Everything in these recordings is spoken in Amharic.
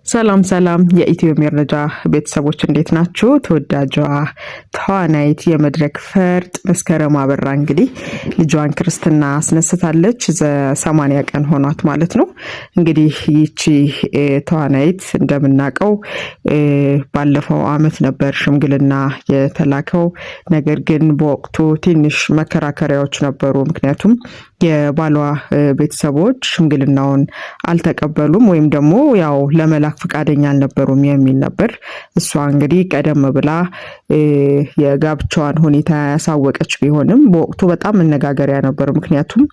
ሰላም ሰላም የኢትዮ መረጃ ቤተሰቦች እንዴት ናችሁ? ተወዳጇ ተዋናይት የመድረክ ፈርጥ መስከረም አበራ እንግዲህ ልጇን ክርስትና አስነስታለች። 80 ቀን ሆኗት ማለት ነው። እንግዲህ ይቺ ተዋናይት እንደምናውቀው ባለፈው አመት ነበር ሽምግልና የተላከው። ነገር ግን በወቅቱ ትንሽ መከራከሪያዎች ነበሩ። ምክንያቱም የባሏ ቤተሰቦች ሽምግልናውን አልተቀበሉም ወይም ደግሞ ያው ለመላክ ፈቃደኛ አልነበሩም የሚል ነበር። እሷ እንግዲህ ቀደም ብላ የጋብቻዋን ሁኔታ ያሳወቀች ቢሆንም በወቅቱ በጣም መነጋገሪያ ነበር። ምክንያቱም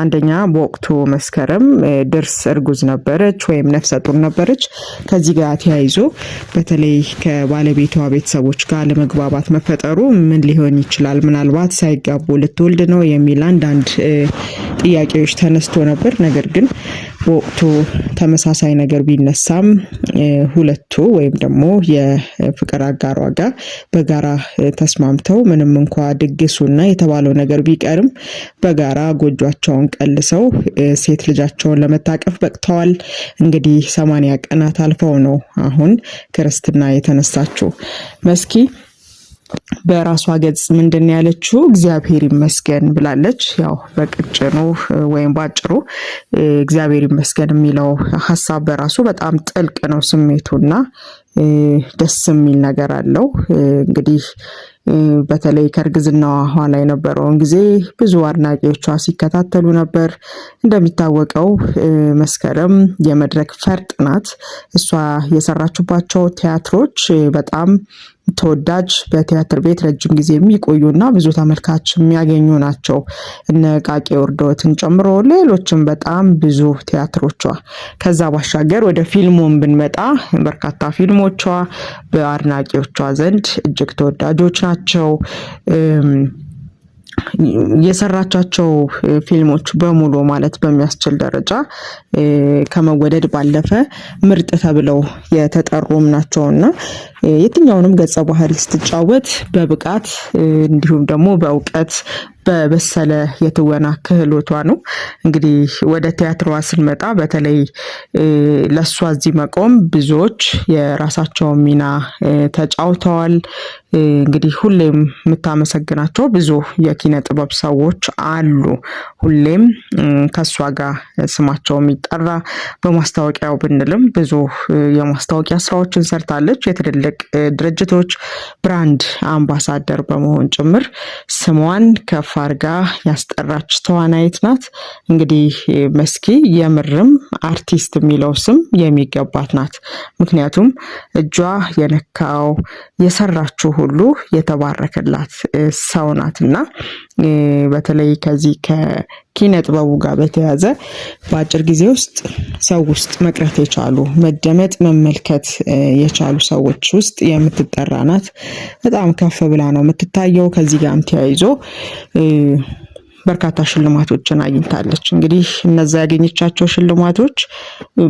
አንደኛ በወቅቱ መስከረም ድርስ እርጉዝ ነበረች ወይም ነፍሰ ጡር ነበረች። ከዚህ ጋር ተያይዞ በተለይ ከባለቤቷ ቤተሰቦች ጋር ለመግባባት መፈጠሩ ምን ሊሆን ይችላል? ምናልባት ሳይጋቡ ልትወልድ ነው የሚል አንዳንድ ጥያቄዎች ተነስቶ ነበር። ነገር ግን በወቅቱ ተመሳሳይ ነገር ቢነሳም ሁለቱ ወይም ደግሞ የፍቅር አጋሯ ጋር በጋራ ተስማምተው ምንም እንኳን ድግሱና የተባለው ነገር ቢቀርም በጋራ ጎጆአቸውን ቀልሰው ሴት ልጃቸውን ለመታቀፍ በቅተዋል። እንግዲህ 80 ቀናት አልፈው ነው አሁን ክርስትና የተነሳችው። መስኪ በራሷ ገጽ ምንድን ያለችው? እግዚአብሔር ይመስገን ብላለች። ያው በቅጭኑ ወይም ባጭሩ እግዚአብሔር ይመስገን የሚለው ሐሳብ በራሱ በጣም ጥልቅ ነው ስሜቱና ደስ የሚል ነገር አለው። እንግዲህ በተለይ ከርግዝናዋ ኋላ የነበረውን ጊዜ ብዙ አድናቂዎቿ ሲከታተሉ ነበር። እንደሚታወቀው መስከረም የመድረክ ፈርጥ ናት። እሷ የሰራችባቸው ቲያትሮች በጣም ተወዳጅ በቲያትር ቤት ረጅም ጊዜ የሚቆዩና ብዙ ተመልካች የሚያገኙ ናቸው። እነ ቃቄ ወርዶትን ጨምሮ ሌሎችም በጣም ብዙ ቲያትሮቿ። ከዛ ባሻገር ወደ ፊልሙን ብንመጣ በርካታ ፊልሞቿ በአድናቂዎቿ ዘንድ እጅግ ተወዳጆች ናቸው። የሰራቻቸው ፊልሞች በሙሉ ማለት በሚያስችል ደረጃ ከመወደድ ባለፈ ምርጥ ተብለው የተጠሩም ናቸውና የትኛውንም ገጸ ባህሪ ስትጫወት በብቃት እንዲሁም ደግሞ በእውቀት በበሰለ የትወና ክህሎቷ ነው። እንግዲህ ወደ ቲያትሯ ስንመጣ በተለይ ለሷ እዚህ መቆም ብዙዎች የራሳቸውን ሚና ተጫውተዋል። እንግዲህ ሁሌም የምታመሰግናቸው ብዙ የኪነ ጥበብ ሰዎች አሉ። ሁሌም ከሷ ጋር ስማቸው የሚጠራ በማስታወቂያው ብንልም ብዙ የማስታወቂያ ስራዎችን ሰርታለች። የትልልቅ ድርጅቶች ብራንድ አምባሳደር በመሆን ጭምር ስሟን ከፍ አርጋ ያስጠራች ተዋናይት ናት። እንግዲህ መስኪ የምርም አርቲስት የሚለው ስም የሚገባት ናት። ምክንያቱም እጇ የነካው የሰራችው ሁሉ የተባረከላት ሰው ናትና በተለይ ከዚህ ከኪነ ጥበቡ ጋር በተያያዘ በአጭር ጊዜ ውስጥ ሰው ውስጥ መቅረት የቻሉ መደመጥ መመልከት የቻሉ ሰዎች ውስጥ የምትጠራ ናት። በጣም ከፍ ብላ ነው የምትታየው። ከዚህ ጋርም ተያይዞ በርካታ ሽልማቶችን አግኝታለች። እንግዲህ እነዛ ያገኘቻቸው ሽልማቶች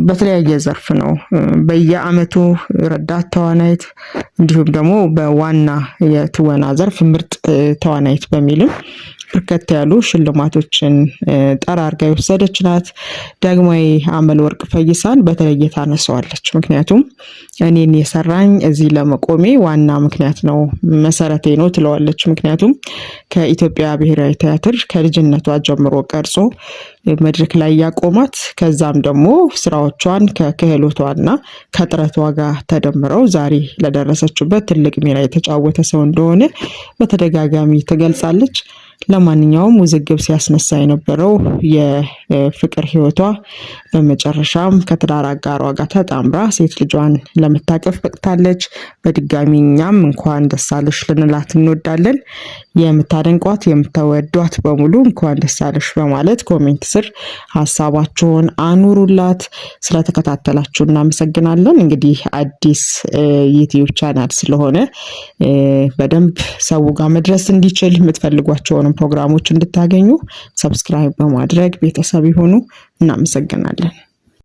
በተለያየ ዘርፍ ነው። በየአመቱ ረዳት ተዋናይት እንዲሁም ደግሞ በዋና የትወና ዘርፍ ምርጥ ተዋናይት በሚልም በርከት ያሉ ሽልማቶችን ጠራርጋ የወሰደች ናት። ዳግማዊ አመል ወርቅ ፈይሳን በተለየ ታነሳዋለች። ምክንያቱም እኔን የሰራኝ እዚህ ለመቆሜ ዋና ምክንያት ነው፣ መሰረቴ ነው ትለዋለች። ምክንያቱም ከኢትዮጵያ ብሔራዊ ቲያትር ከልጅነቷ ጀምሮ ቀርጾ መድረክ ላይ ያቆማት፣ ከዛም ደግሞ ስራዎቿን ከክህሎቷና ከጥረቷ ጋር ተደምረው ዛሬ ለደረሰችበት ትልቅ ሚና የተጫወተ ሰው እንደሆነ በተደጋጋሚ ትገልጻለች። ለማንኛውም ውዝግብ ሲያስነሳ የነበረው የፍቅር ህይወቷ በመጨረሻም ከትዳር አጋሯ ጋር ተጣምራ ሴት ልጇን ለመታቀፍ በቅታለች። በድጋሚ እኛም እንኳን ደስ አለሽ ልንላት እንወዳለን። የምታደንቋት የምትወዷት በሙሉ እንኳን ደስ አለሽ በማለት ኮሜንት ስር ሀሳባችሁን አኑሩላት። ስለተከታተላችሁ እናመሰግናለን። እንግዲህ አዲስ ዩቲዩብ ቻናል ስለሆነ በደንብ ሰው ጋር መድረስ እንዲችል የምትፈልጓቸውን ፕሮግራሞች እንድታገኙ ሰብስክራይብ በማድረግ ቤተሰብ ይሁኑ። እናመሰግናለን።